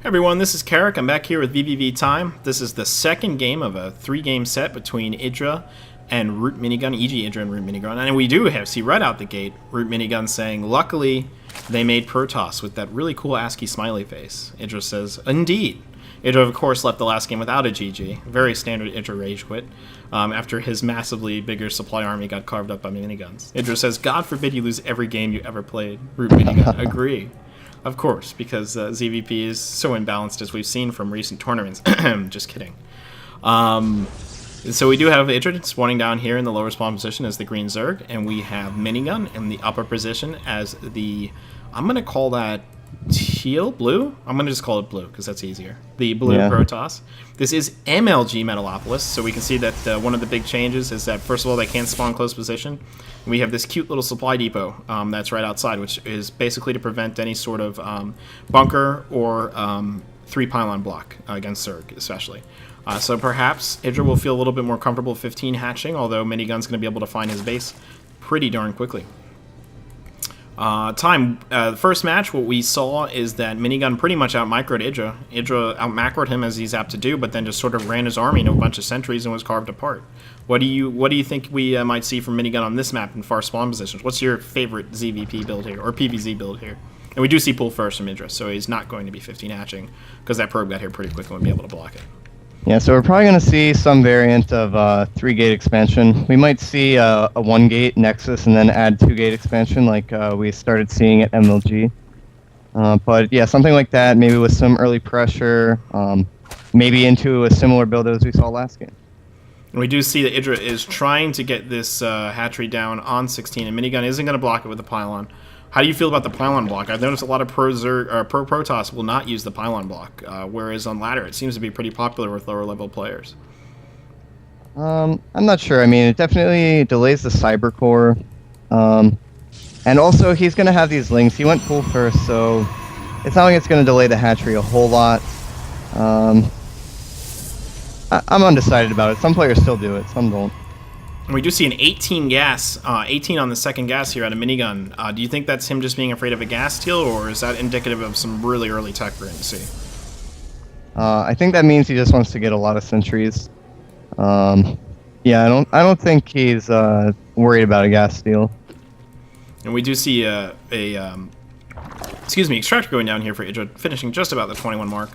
Hey everyone, this is Karak. I'm back here with vVv Time. This is the second game of a 3-game set between EGIdrA and ROOTMinigun, EGIdrA and ROOTMinigun. And we do see right out the gate ROOTMinigun saying, luckily they made Protoss with that really cool ASCII smiley face. EGIdrA says, indeed. EGIdrA, of course, left the last game without a GG. Very standard EGIdrA rage quit after his massively bigger supply army got carved up by miniguns. EGIdrA says, God forbid you lose every game you ever played. ROOTMinigun, agree. Of course, because ZVP is so imbalanced as we've seen from recent tournaments. Just kidding. So we do have EGIdrA spawning down here in the lower spawn position as the green Zerg, and we have Minigun in the upper position as the, I'm going to call that blue? I'm going to just call it blue because that's easier. The blue Protoss. This is MLG Metalopolis, so we can see that one of the big changes is that, first of all, they can't spawn close position. We have this cute little supply depot that's right outside, which is basically to prevent any sort of bunker or 3-pylon block against Zerg, especially. So perhaps EGIdrA will feel a little bit more comfortable 15 hatching, although Minigun's going to be able to find his base pretty darn quickly. The first match, what we saw is that Minigun pretty much out-microed EGIdrA. EGIdrA out-macroed him as he's apt to do, but then just sort of ran his army into a bunch of sentries and was carved apart. What do you think we might see from Minigun on this map in far spawn positions? What's your favorite ZVP build here, or PVZ build here? And we do see pull first from EGIdrA, so he's not going to be 15 hatching, because that probe got here pretty quick and would be able to block it. Yeah, so we're probably going to see some variant of 3-gate expansion. We might see a 1-gate Nexus and then add 2-gate expansion like we started seeing at MLG. But yeah, something like that, maybe with some early pressure, maybe into a similar build as we saw last game. And we do see that EGIdrA is trying to get this hatchery down on 16, and Minigun isn't going to block it with a pylon. How do you feel about the pylon block? I've noticed a lot of pro Protoss will not use the pylon block, whereas on ladder it seems to be pretty popular with lower level players. I'm not sure. I mean, it definitely delays the cyber core, and also he's going to have these links. He went full first, so it's not like it's going to delay the hatchery a whole lot. I'm undecided about it. Some players still do it, some don't. And we do see an 18 gas, 18 on the second gas here out of Minigun. Do you think that's him just being afraid of a gas steal, or is that indicative of some really early tech we're going to see? I think that means he just wants to get a lot of sentries. Yeah, I don't think he's worried about a gas steal. And we do see extractor going down here for EGIdrA, finishing just about the 21 mark,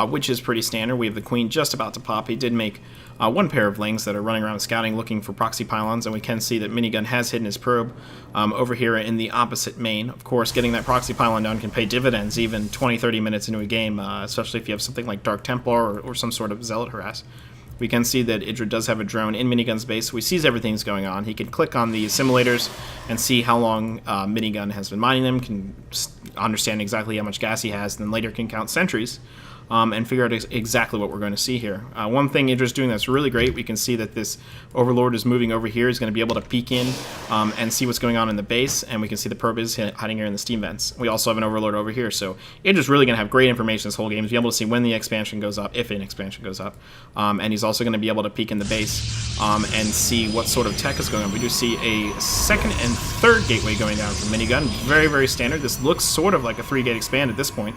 which is pretty standard. We have the queen just about to pop. He did make one pair of lings that are running around scouting looking for proxy pylons, and we can see that Minigun has hidden his probe over here in the opposite main. Of course, getting that proxy pylon down can pay dividends even 20-30 minutes into a game, especially if you have something like Dark Templar or some sort of Zealot harass. We can see that EGIdrA does have a drone in Minigun's base, so he sees everything's going on. He can click on the simulators and see how long Minigun has been mining them, can understand exactly how much gas he has, and then later can count sentries and figure out exactly what we're going to see here. One thing EGIdRA's doing that's really great, we can see that this Overlord is moving over here. He's going to be able to peek in and see what's going on in the base, and we can see the probe is hiding here in the steam vents. We also have an Overlord over here, so EGIdRA's really going to have great information this whole game. He's be able to see when the expansion goes up, if an expansion goes up, and he's also going to be able to peek in the base and see what sort of tech is going on. We do see a second and third gateway going down from Minigun. Very, very standard. This looks sort of like a 3-gate expand at this point.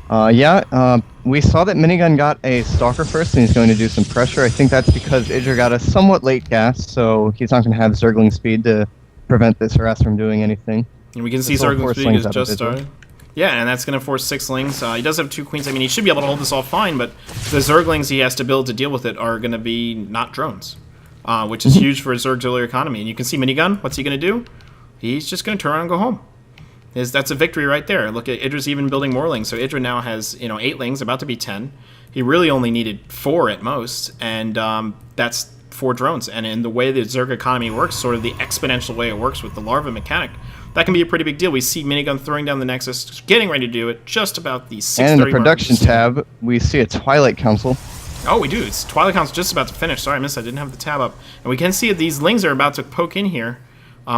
We saw that Minigun got a Stalker first, and he's going to do some pressure. I think that's because EGIdRA got a somewhat late gas, so he's not going to have Zergling speed to prevent this harass from doing anything. And we can see Zergling speed is just started. Yeah, and that's going to force 6 lings. He does have 2 queens. I mean, he should be able to hold this all fine, but the Zerglings he has to build to deal with it are going to be not drones, which is huge for a Zerg auxiliary economy. And you can see Minigun, what's he going to do? He's just going to turn around and go home. That's a victory right there. Look at EGIdRA's even building more lings. So EGIdRA now has 8 lings, about to be 10. He really only needed 4 at most, and that's 4 drones. And in the way the Zerg economy works, sort of the exponential way it works with the larva mechanic, that can be a pretty big deal. We see Minigun throwing down the Nexus, getting ready to do it, just about the 6:30 And in the production tab, we see a Twilight Council. Oh, we do. It's Twilight Council just about to finish. Sorry, I missed. I didn't have the tab up. And we can see that these lings are about to poke in here.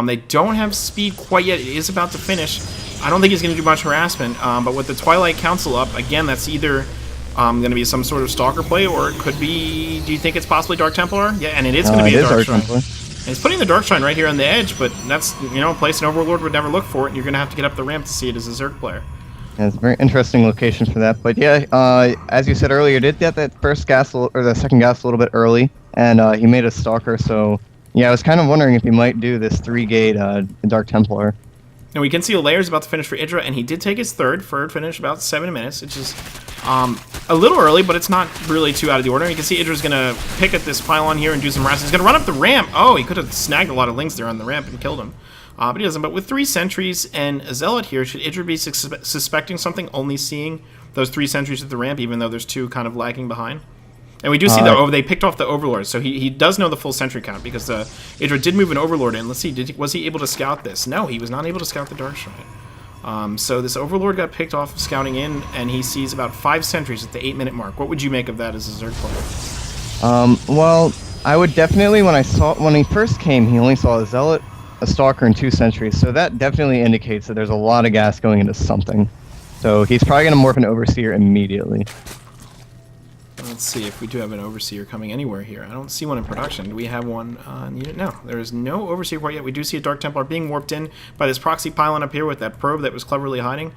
They don't have speed quite yet. It is about to finish. I don't think he's going to do much harassment, but with the Twilight Council up, again, that's either going to be some sort of Stalker play, or it could be, do you think it's possibly Dark Templar? Yeah, and it is going to be a Dark Shrine. And he's putting the Dark Shrine right here on the edge, but that's, a place an Overlord would never look for it, and you're going to have to get up the ramp to see it as a Zerg player. Yeah, it's a very interesting location for that. But yeah, as you said earlier, did get that first gas or the second gas a little bit early, and he made a stalker. So yeah, I was kind of wondering if he might do this 3-gate Dark Templar. And we can see Layer's about to finish for EGIdrA, and he did take his third finish about 7 minutes, which is a little early, but it's not really too out of the order. You can see EGIdRA's going to pick at this pylon here and do some rats. He's going to run up the ramp. Oh, he could have snagged a lot of lings there on the ramp and killed him. But he doesn't. But with 3 sentries and a Zealot here, should EGIdRA be suspecting something, only seeing those 3 sentries at the ramp, even though there's 2 kind of lagging behind? And we do see, though, they picked off the Overlord, so he does know the full sentry count, because EGIdRA did move an Overlord in. Let's see, was he able to scout this? No, he was not able to scout the Dark Shrine. So this Overlord got picked off scouting in, and he sees about 5 sentries at the 8-minute mark. What would you make of that as a Zerg player? Well, I would definitely, when he first came, he only saw a Zealot, a Stalker, and 2 sentries, so that definitely indicates that there's a lot of gas going into something. So he's probably going to morph an Overseer immediately. Let's see if we do have an Overseer coming anywhere here. I don't see one in production. Do we have one on unit? No, there is no Overseer quite yet. We do see a Dark Templar being warped in by this proxy pylon up here with that probe that was cleverly hiding.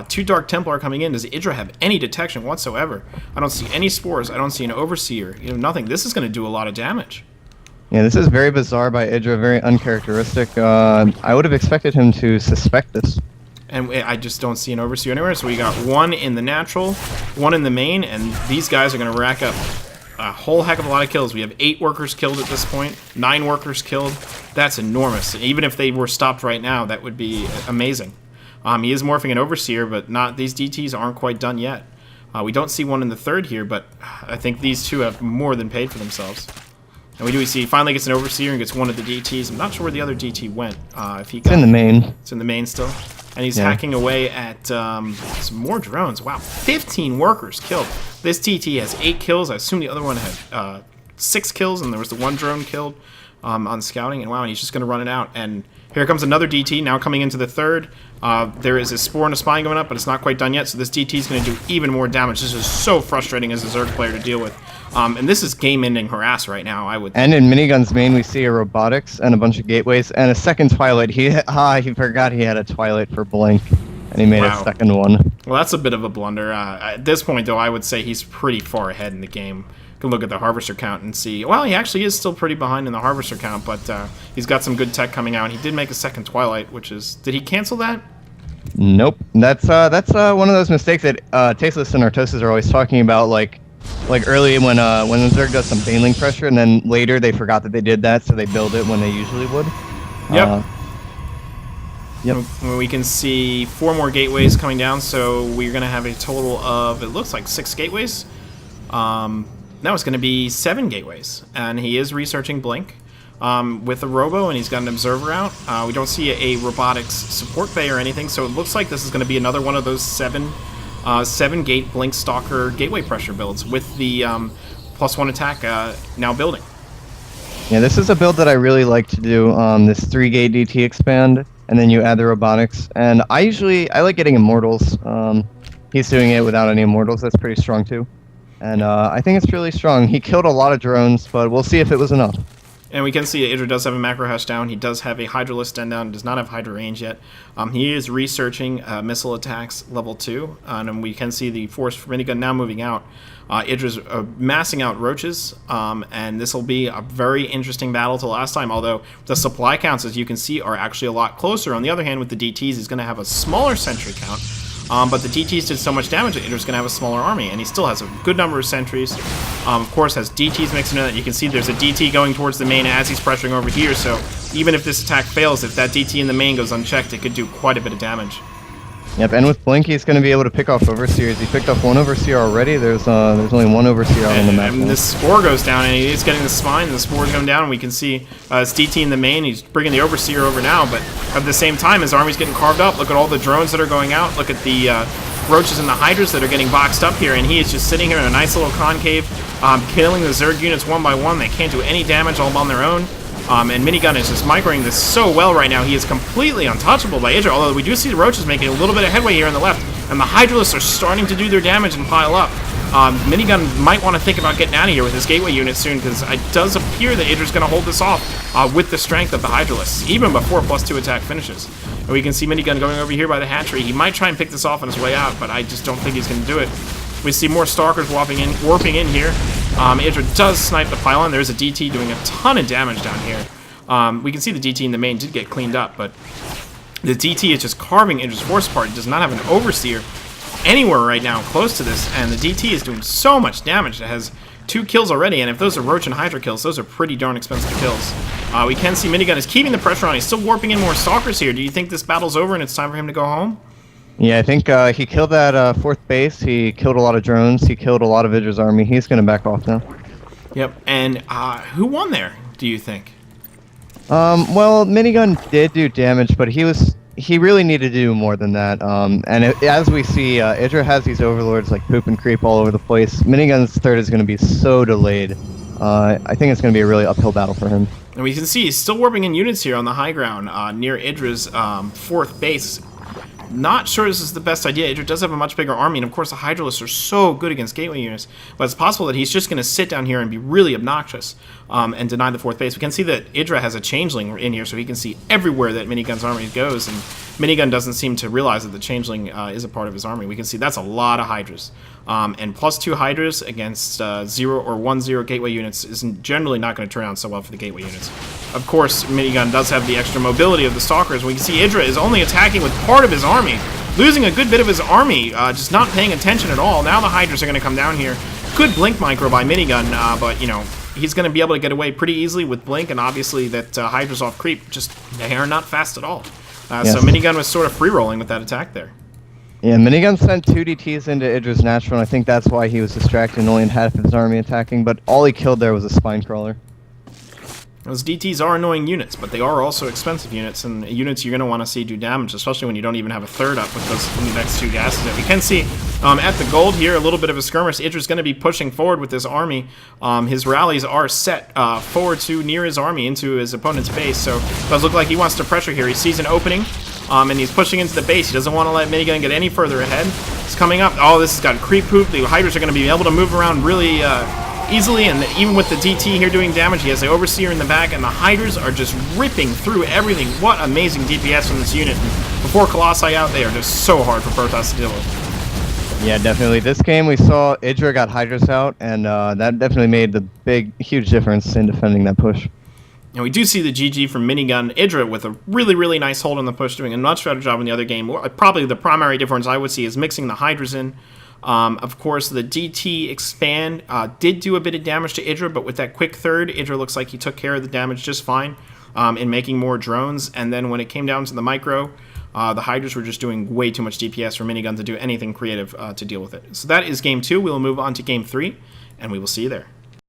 2 Dark Templar coming in. Does EGIdRA have any detection whatsoever? I don't see any spores. I don't see an Overseer. Nothing. This is going to do a lot of damage. Yeah, this is very bizarre by EGIdRA, very uncharacteristic. I would have expected him to suspect this. And I just don't see an Overseer anywhere, so we got 1 in the natural, 1 in the main, and these guys are going to rack up a whole heck of a lot of kills. We have 8 workers killed at this point, 9 workers killed. That's enormous. And even if they were stopped right now, that would be amazing. He is morphing an Overseer, but these DTs aren't quite done yet. We don't see one in the third here, but I think these 2 have more than paid for themselves. And we see he finally gets an Overseer and gets one of the DTs. I'm not sure where the other DT went. It's in the main. It's in the main still. And he's hacking away at some more drones. Wow, 15 workers killed. This TT has 8 kills. I assume the other one had 6 kills, and there was the 1 drone killed on scouting. And wow, and he's just going to run it out. And here comes another DT, now coming into the third. There is a Spore and a Spine going up, but it's not quite done yet, so this DT is going to do even more damage. This is so frustrating as a Zerg player to deal with. And this is game-ending harass right now, I would think. And in Minigun's main, we see a Robotics and a bunch of Gateways and a second Twilight. He forgot he had a Twilight for Blink, and he made a second one. Well, that's a bit of a blunder. At this point, though, I would say he's pretty far ahead in the game. You can look at the Harvester count and see, well, he actually is still pretty behind in the Harvester count, but he's got some good tech coming out. He did make a second Twilight, which is... Did he cancel that? Nope. That's one of those mistakes that Tasteless and Artosis are always talking about, like early when the Zerg does some Baneling pressure, and then later they forgot that they did that, so they build it when they usually would. Yep. We can see 4 more gateways coming down, so we're going to have a total of, it looks like 6 gateways. Now it's going to be 7 gateways, and he is researching Blink with a Robo, and he's got an Observer out. We don't see a Robotics support bay or anything, so it looks like this is going to be another one of those 7-gate Blink Stalker gateway pressure builds with the +1 attack now building. Yeah, this is a build that I really like to do, this 3-gate DT expand, and then you add the Robotics. And I like getting Immortals. He's doing it without any Immortals. That's pretty strong too. And I think it's really strong. He killed a lot of drones, but we'll see if it was enough. And we can see EGIdRA does have a macro hash down. He does have a Hydralisk den down. Does not have Hydra range yet. He is researching missile attacks level 2. And we can see the force for Minigun now moving out. EGIdRA's massing out roaches. And this will be a very interesting battle to last time. Although the supply counts, as you can see, are actually a lot closer. On the other hand, with the DTs, he's going to have a smaller sentry count. But the DTs did so much damage that EGIdRA's going to have a smaller army, and he still has a good number of sentries. Of course, has DTs mixed in that. You can see there's a DT going towards the main as he's pressuring over here, so even if this attack fails, if that DT in the main goes unchecked, it could do quite a bit of damage. Yep, and with Blink, he's going to be able to pick off Overseers. He picked off 1 Overseer already. There's only 1 Overseer on the map. And this Spore goes down, and he's getting the Spine, and the Spore's going down, and we can see it's DT in the main. He's bringing the Overseer over now, but at the same time, his army's getting carved up. Look at all the drones that are going out. Look at the Roaches and the Hydras that are getting boxed up here, and he is just sitting here in a nice little concave, killing the Zerg units one by one. They can't do any damage all on their own. And Minigun is just microing this so well right now. He is completely untouchable by EGIdRA, although we do see the Roaches making a little bit of headway here on the left, and the Hydralisks are starting to do their damage and pile up. Minigun might want to think about getting out of here with his gateway unit soon, because it does appear that EGIdRA's going to hold this off with the strength of the Hydralisks, even before +2 attack finishes. And we can see Minigun going over here by the hatchery. He might try and pick this off on his way out, but I just don't think he's going to do it. We see more Stalkers warping in here. EGIdrA does snipe the pylon. There's a DT doing a ton of damage down here. We can see the DT in the main did get cleaned up, but the DT is just carving EGIdRA's force apart. He does not have an Overseer anywhere right now close to this, and the DT is doing so much damage. It has 2 kills already, and if those are Roach and Hydra kills, those are pretty darn expensive kills. We can see Minigun is keeping the pressure on. He's still warping in more Stalkers here. Do you think this battle's over and it's time for him to go home? Yeah, I think he killed that 4th base. He killed a lot of drones. He killed a lot of EGIdRA's army. He's going to back off now. Yep, and who won there, do you think? Well, Minigun did do damage, but he really needed to do more than that. As we see, EGIdRA has these overlords like poop and creep all over the place. Minigun's 3rd is going to be so delayed. I think it's going to be a really uphill battle for him. And we can see he's still warping in units here on the high ground near EGIdRA's 4th base. Not sure this is the best idea. EGIdRA does have a much bigger army, and of course the Hydralisks are so good against gateway units, but it's possible that he's just going to sit down here and be really obnoxious and deny the 4th base. We can see that EGIdRA has a changeling in here, so he can see everywhere that Minigun's army goes, and Minigun doesn't seem to realize that the changeling is a part of his army. We can see that's a lot of Hydras. And +2 Hydras against 0 or 1-0 gateway units is generally not going to turn out so well for the gateway units. Of course, Minigun does have the extra mobility of the Stalkers. We can see EGIdRA is only attacking with part of his army, losing a good bit of his army, just not paying attention at all. Now the Hydras are going to come down here. Good Blink micro by Minigun, but, you know, he's going to be able to get away pretty easily with Blink, and obviously that Hydra's off creep, they are not fast at all. Yes. So Minigun was sort of free-rolling with that attack there. Yeah, Minigun sent 2 DTs into EGIdRA's natural, and I think that's why he was distracted and only had half of his army attacking, but all he killed there was a spine crawler. Those DTs are annoying units, but they are also expensive units, and units you're going to want to see do damage, especially when you don't even have a 3rd up with those next 2 gases there. We can see at the gold here, a little bit of a skirmish. EGIdRA's going to be pushing forward with this army. His rallies are set forward to near his army into his opponent's base, so it does look like he wants to pressure here. He sees an opening, and he's pushing into the base. He doesn't want to let Minigun get any further ahead. He's coming up. Oh, this has got creep poop. The Hydras are going to be able to move around really easily, and even with the DT here doing damage, he has the Overseer in the back, and the Hydras are just ripping through everything. What amazing DPS from this unit. And before Colossi out, they are just so hard for Protoss to deal with. Yeah, definitely. This game we saw EGIdRA got Hydras out, and that definitely made the huge difference in defending that push. And we do see the GG from Minigun. EGIdRA with a really, really nice hold on the push, doing a much better job in the other game. Probably the primary difference I would see is mixing the Hydras in. Of course, the DT expand did do a bit of damage to EGIdRA, but with that quick 3rd, EGIdRA looks like he took care of the damage just fine in making more drones. And then when it came down to the micro, the Hydras were just doing way too much DPS for Minigun to do anything creative to deal with it. So that is Game 2. We'll move on to Game 3, and we will see you there.